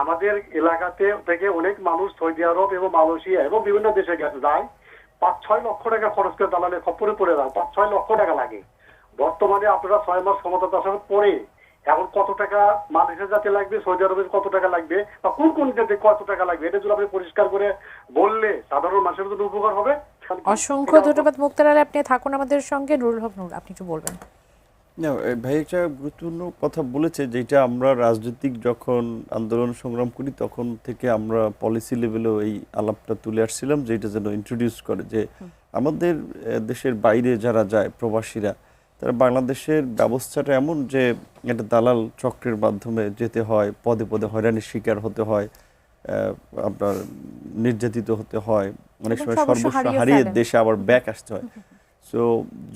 আমাদের এলাকাতে থেকে অনেক মানুষ সৌদি আরব এবং মালয়েশিয়া এবং বিভিন্ন দেশে যায়, 5-6 লক্ষ টাকা খরচ করে দালালে খপ্পরে পড়ে যায়, 5-6 লক্ষ টাকা লাগে। বর্তমানে আপনারা 6 মাস ক্ষমতা আসার পরে এখন কত টাকা মালয়েশিয়া যাতে লাগবে, সৌদি আরবে কত টাকা লাগবে, বা কোন কোন দেশে কত টাকা লাগবে, এটা যদি আপনি পরিষ্কার করে বললে সাধারণ মানুষের জন্য উপকার হবে। অসংখ্য ধন্যবাদ মুক্তার আলী, আপনি থাকুন আমাদের সঙ্গে। নুরুল হক নূর, আপনি একটু বলবেন। না, ভাই একটা গুরুত্বপূর্ণ কথা বলেছে, যেটা আমরা রাজনৈতিক যখন আন্দোলন সংগ্রাম করি তখন থেকে আমরা পলিসি লেভেলেও এই আলাপটা তুলে আসছিলাম, যেটা যেন ইন্ট্রোডিউস করে যে আমাদের দেশের বাইরে যারা যায় প্রবাসীরা, তারা বাংলাদেশের ব্যবস্থাটা এমন যে একটা দালাল চক্রের মাধ্যমে যেতে হয়, পদে পদে হয়রানির শিকার হতে হয়, আপনার নির্যাতিত হতে হয়, অনেক সময় সর্বস্ব হারিয়ে দেশে আবার ব্যাক আসতে হয়। সো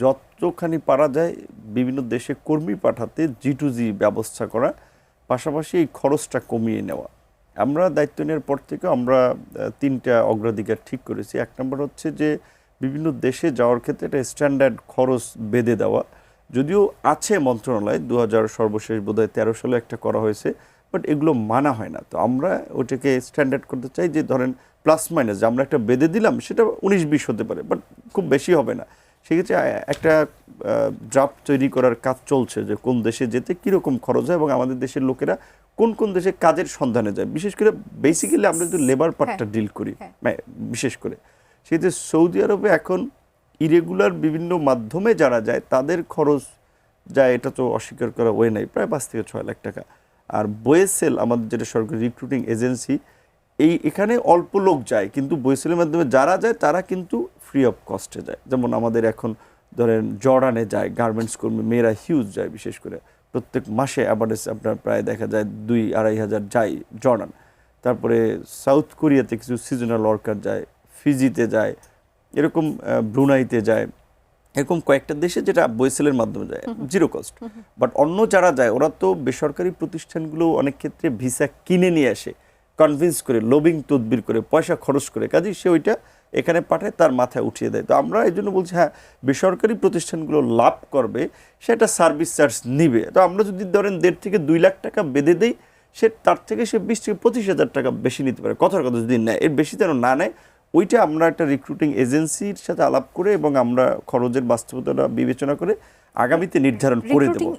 যতখানি পারা যায় বিভিন্ন দেশে কর্মী পাঠাতে G2G ব্যবস্থা করা, পাশাপাশি এই খরচটা কমিয়ে নেওয়া। আমরা দায়িত্ব নেওয়ার পর থেকে আমরা 3টা অগ্রাধিকার ঠিক করেছি। 1 নম্বর হচ্ছে যে বিভিন্ন দেশে যাওয়ার ক্ষেত্রে একটা স্ট্যান্ডার্ড খরচ বেঁধে দেওয়া, যদিও আছে মন্ত্রণালয়, 2000 সর্বশেষ বোধহয় 13 সালে একটা করা হয়েছে, বাট এগুলো মানা হয় না। তো আমরা ওটাকে স্ট্যান্ডার্ড করতে চাই, যে ধরেন প্লাস মাইনাস যে আমরা একটা বেঁধে দিলাম সেটা 19-20 হতে পারে, বাট খুব বেশি হবে না। সেক্ষেত্রে একটা ড্রাফট তৈরি করার কাজ চলছে, যে কোন দেশে যেতে কীরকম খরচ হয় এবং আমাদের দেশের লোকেরা কোন কোন দেশে কাজের সন্ধানে যায়। বিশেষ করে বেসিক্যালি আমরা যদি লেবার পার্টটা ডিল করি, বিশেষ করে সেক্ষেত্রে সৌদি আরবে এখন ইরেগুলার বিভিন্ন মাধ্যমে যারা যায় তাদের খরচ যায়, এটা তো অস্বীকার করা ওয়ে নাই, প্রায় 5 থেকে 6 লাখ টাকা। আর বোয়েসেল আমাদের যেটা সরকারি রিক্রুটিং এজেন্সি, এখানে অল্প লোক যায়, কিন্তু বোয়েসেলের মাধ্যমে যারা যায় তারা কিন্তু ফ্রি অফ কস্টে যায়। যেমন আমাদের এখন ধরেন জর্ডানে যায় গার্মেন্টস কর্মী মেয়েরা হিউজ যায়, বিশেষ করে প্রত্যেক মাসে অ্যাভারেজ আপনার প্রায় দেখা যায় 2-2.5 হাজার যায় জর্ডান। তারপরে সাউথ কোরিয়াতে কিছু সিজনাল ওয়ার্কার যায়, ফিজিতে যায়, এরকম ব্রুনাইতে যায়, এরকম কয়েকটা দেশে যেটা বোয়েসেলের মাধ্যমে যায় জিরো কস্ট। বাট অন্য যারা যায় ওরা তো বেসরকারি প্রতিষ্ঠানগুলো অনেক ক্ষেত্রে ভিসা কিনে নিয়ে আসে, কনভিন্স করে, লবিং তদবির করে, পয়সা খরচ করে, কাজেই সে ওইটা এখানে পাঠায়, তার মাথায় উঠিয়ে দেয়। তো আমরা এই জন্য বলছি, হ্যাঁ বেসরকারি প্রতিষ্ঠানগুলো লাভ করবে, সেটা সার্ভিস চার্জ নিবে। তো আমরা যদি ধরেন 1.5 থেকে 2 লাখ টাকা বেঁধে দিই, সে তার থেকে সে 20 থেকে 25 হাজার টাকা বেশি নিতে পারে, কথার কথা যদি নেয়, এর বেশি যেন না নেয়। ওইটা আমরা একটা রিক্রুটিং এজেন্সির সাথে আলাপ করে এবং আমরা খরচের বাস্তবতাটা বিবেচনা করে আগামীতে নির্ধারণ করে দেবো।